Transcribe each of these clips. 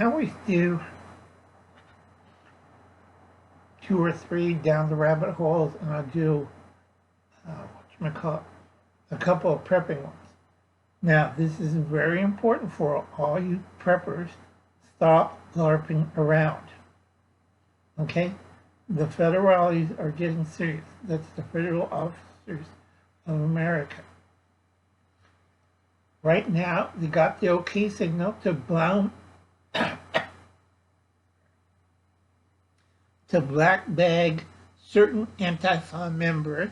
I always do 2 or 3 down the rabbit holes, and I'll do a couple of prepping ones. Now, this is very important for all you preppers. Stop LARPing around. Okay? The federales are getting serious. That's the Federal Officers of America. Right now, they got the okay signal to black bag certain Antifa members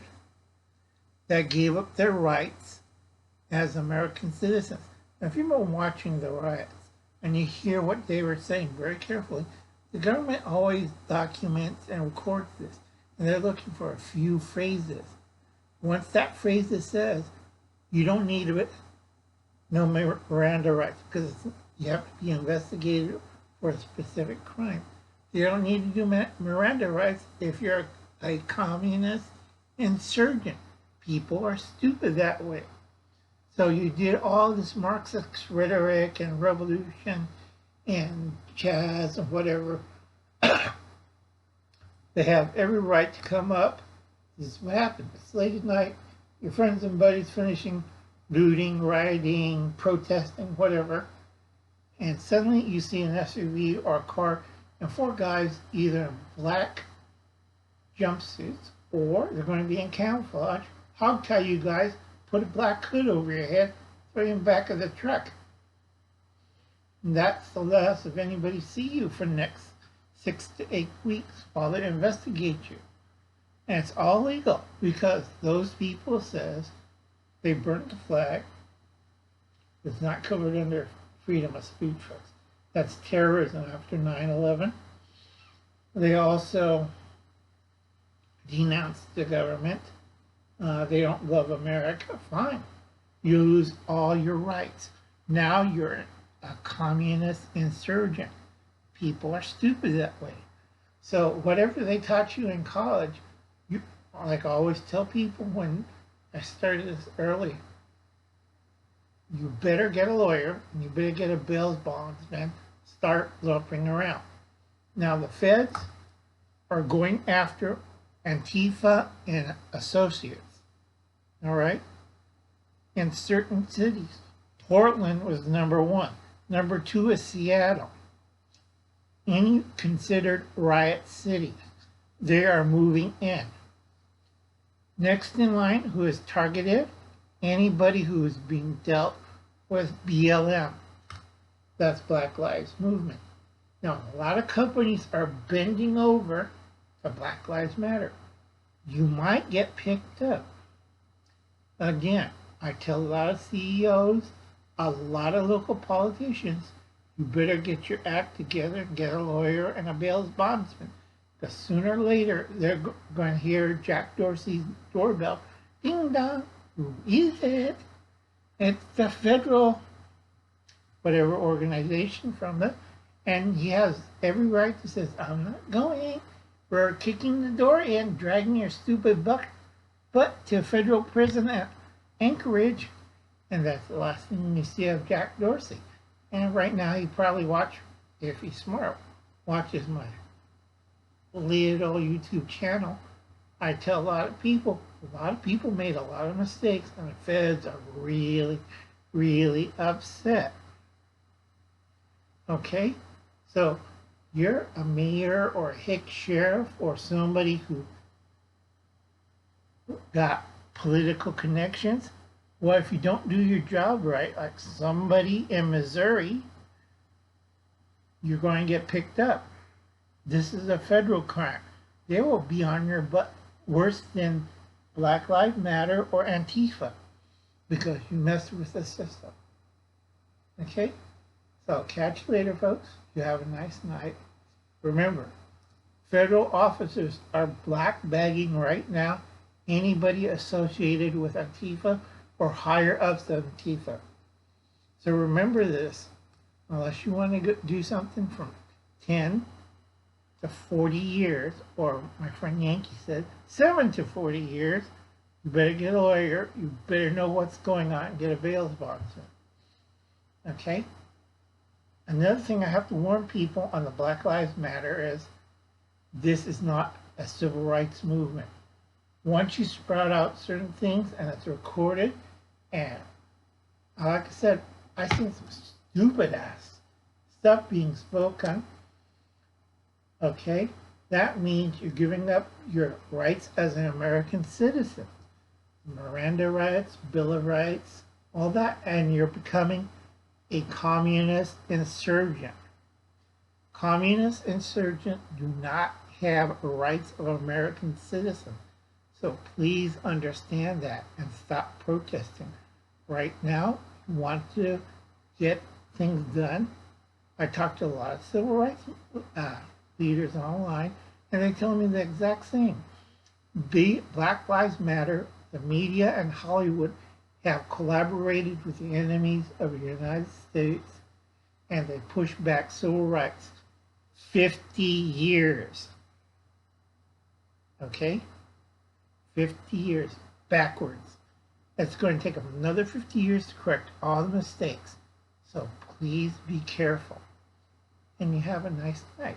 that gave up their rights as American citizens. Now, if you've been watching the riots and you hear what they were saying very carefully, the government always documents and records this, and they're looking for a few phrases. Once that phrase says, you don't need it, no Miranda rights, because you have to be investigated for a specific crime. You don't need to do Miranda rights if you're a communist insurgent. People are stupid that way. So you did all this Marxist rhetoric and revolution and jazz and whatever. They have every right to come up. This is what happened. It's late at night. Your friends and buddies finishing looting, rioting, protesting, whatever. And suddenly you see an SUV or a car and 4 guys either in black jumpsuits or they're going to be in camouflage. Hog tie you guys, put a black hood over your head, throw you in the back of the truck. And that's the last of anybody see you for the next 6 to 8 weeks while they investigate you. And it's all legal because those people says they burnt the flag. It's not covered under freedom of speech, folks. That's terrorism after 9/11. They also denounced the government. They don't love America. Fine. You lose all your rights. Now you're a communist insurgent. People are stupid that way. So whatever they taught you in college, you, like I always tell people when I started this early, you better get a lawyer and you better get a bail bondsman. Start LARPing around. Now the feds are going after Antifa and associates. All right? In certain cities. Portland was number 1. Number 2 is Seattle. Any considered riot cities, they are moving in. Next in line, who is targeted? Anybody who is being dealt with BLM. That's Black Lives Movement. Now, a lot of companies are bending over to Black Lives Matter. You might get picked up. Again, I tell a lot of CEOs, a lot of local politicians, you better get your act together and get a lawyer and a bail bondsman. Because sooner or later, they're going to hear Jack Dorsey's doorbell. Ding dong, who is it? It's the federal, whatever organization from it. And he has every right to say, I'm not going. We're kicking the door in, dragging your stupid butt to federal prison at Anchorage. And that's the last thing you see of Jack Dorsey. And right now he probably if he's smart, watches my little YouTube channel. I tell a lot of people made a lot of mistakes and the feds are really, really upset. Okay? So you're a mayor or a hick sheriff or somebody who got political connections. Well, if you don't do your job right, like somebody in Missouri, you're going to get picked up. This is a federal crime. They will be on your butt worse than Black Lives Matter or Antifa because you messed with the system. Okay? So catch you later, folks. You have a nice night. Remember, federal officers are black bagging right now anybody associated with Antifa or higher ups of Antifa. So remember this, unless you want to do something from 10 to 40 years, or my friend Yankee said 7 to 40 years, you better get a lawyer, you better know what's going on, and get a bail bondsman. Okay? Another thing I have to warn people on the Black Lives Matter is this is not a civil rights movement. Once you sprout out certain things and it's recorded, and like I said, I see some stupid ass stuff being spoken, okay, that means you're giving up your rights as an American citizen. Miranda rights, Bill of Rights, all that, and you're becoming a communist insurgent. Communist insurgents do not have rights of American citizens. So please understand that and stop protesting. Right now, you want to get things done. I talked to a lot of civil rights leaders online, and they tell me the exact same. The Black Lives Matter, the media, and Hollywood have collaborated with the enemies of the United States, and they push back civil rights 50 years. Okay? 50 years backwards. It's going to take another 50 years to correct all the mistakes. So please be careful. And you have a nice night.